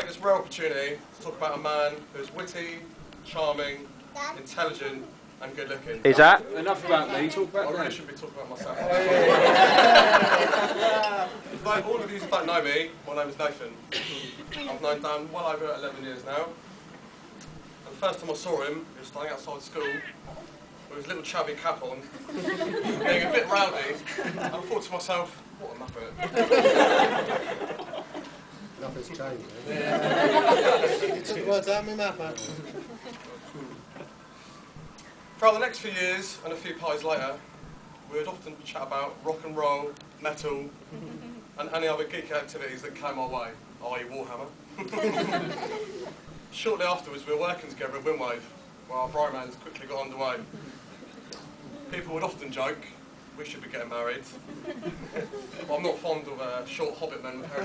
this rare opportunity to talk about a man who's witty, charming, intelligent, and good looking. Is that? Enough about me, talk about I really them. should be talking about myself. For all of you who don't know me, my name is Nathan. I've known Dan well over 11 years now. And the first time I saw him, he was standing outside school with his little chubby cap on, being a bit rowdy, and I thought to myself, what a muppet. Nothing's changed. You took the words out of my mouth, mate. Throughout the next few years, and a few pies later, we would often chat about rock and roll, metal, and any other geeky activities that came our way, i.e. Warhammer. Shortly afterwards, we were working together at Windwave, where our bromance quickly got underway. People would often joke, we should be getting married. But I'm not fond of short hobbit men with hair.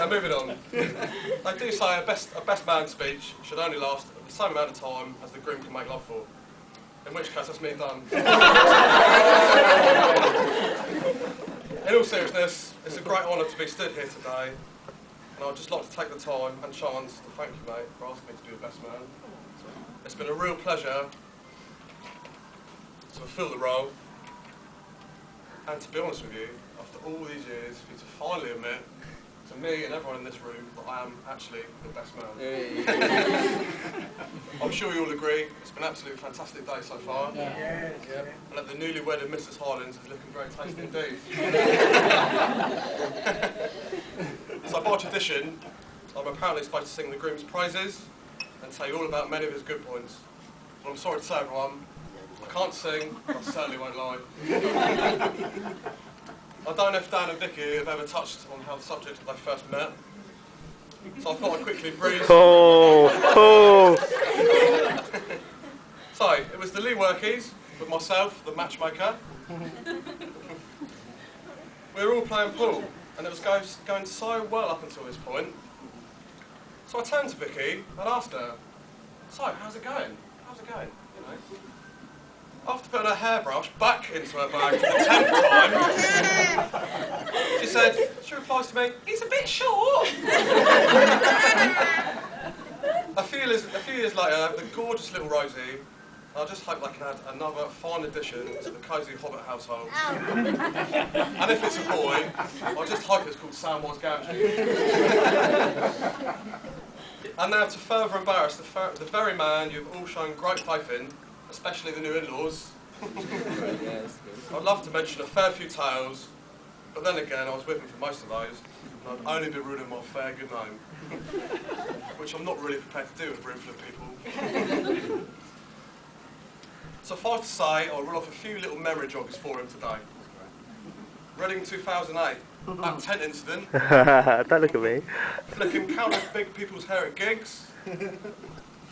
Moving on. They do say a best man speech should only last the same amount of time as the groom can make love for. In which case, that's me done. In all seriousness, it's a great honour to be stood here today, and I'd just like to take the time and chance to thank you, mate, for asking me to be the best man. It's been a real pleasure to fulfil the role, and to be honest with you, after all these years, for you to finally admit to me and everyone in this room that I am actually the best man. I'm sure you all agree, it's been an absolutely fantastic day so far. Yeah. And that the newly wedded Mrs. Highlands is looking very tasty indeed. So by tradition, I'm apparently supposed to sing the groom's praises and tell you all about many of his good points. But I'm sorry to say, everyone, I can't sing, I certainly won't lie. I don't know if Dan and Vicky have ever touched on how the subject they first met, so I thought I'd quickly breeze. So, it was the Lee Workies, with myself, the matchmaker. We were all playing pool, and it was going so well up until this point. So I turned to Vicky and asked her, so, how's it going? How's it going? You know. After putting her hairbrush back into her bag for the 10th time, she replies to me, he's a bit short. a few years later, the gorgeous little Rosie, I just hope they can add another fine addition to the cosy Hobbit household. And if it's a boy, I just hope it's called Samwise Gamgee. And now to further embarrass the very man you've all shown great faith in, especially the new in-laws, I'd love to mention a fair few tales, but then again I was with him for most of those, and I'd only be ruining my fair good name, which I'm not really prepared to do with a room full of people. Suffice to say, I'll run off a few little memory joggers for him today. Reading 2008, that tent incident. Don't look at me. Flicking countless big people's hair at gigs.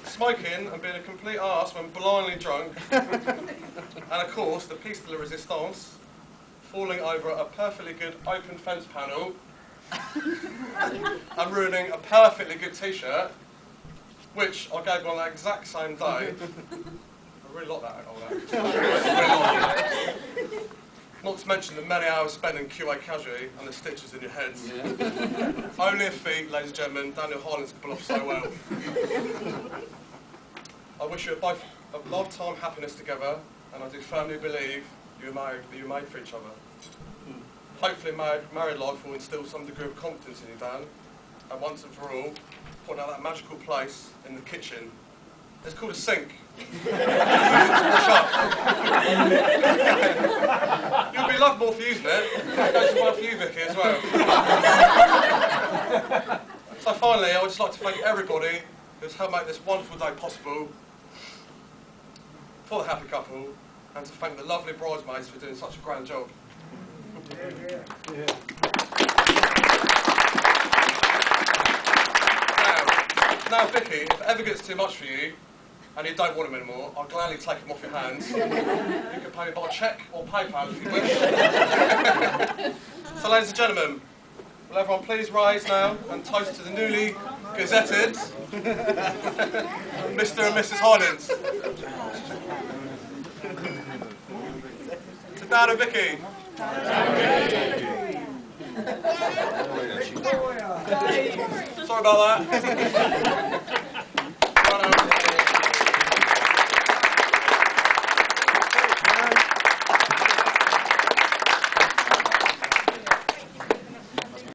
Smoking and being a complete arse when blindly drunk. And of course, the piece de la resistance, falling over a perfectly good open fence panel and ruining a perfectly good t-shirt, which I gave on that exact same day. I really like that old act. Not to mention the many hours spent in QA casualty and the stitches in your heads. Yeah. Only a feat, ladies and gentlemen, Daniel Highlands can pull off so well. I wish you both a lifetime happiness together, and I do firmly believe you are made for each other. Hopefully married life will instil some degree of confidence in you, Dan, and once and for all, point out that magical place in the kitchen. It's called a sink. Wash up. You'll be loved more for using it. It goes to one for you, Vicky, as well. So finally, I would just like to thank everybody who's helped make this wonderful day possible, for the happy couple, and to thank the lovely bridesmaids for doing such a grand job. Now, Vicky, if it ever gets too much for you, and you don't want him anymore, I'll gladly take him off your hands. You can pay me by cheque or PayPal if you wish. So, ladies and gentlemen, will everyone please rise now and toast to the newly gazetted Mr. and Mrs. Highlands. To Dan and Vicky. Sorry about that.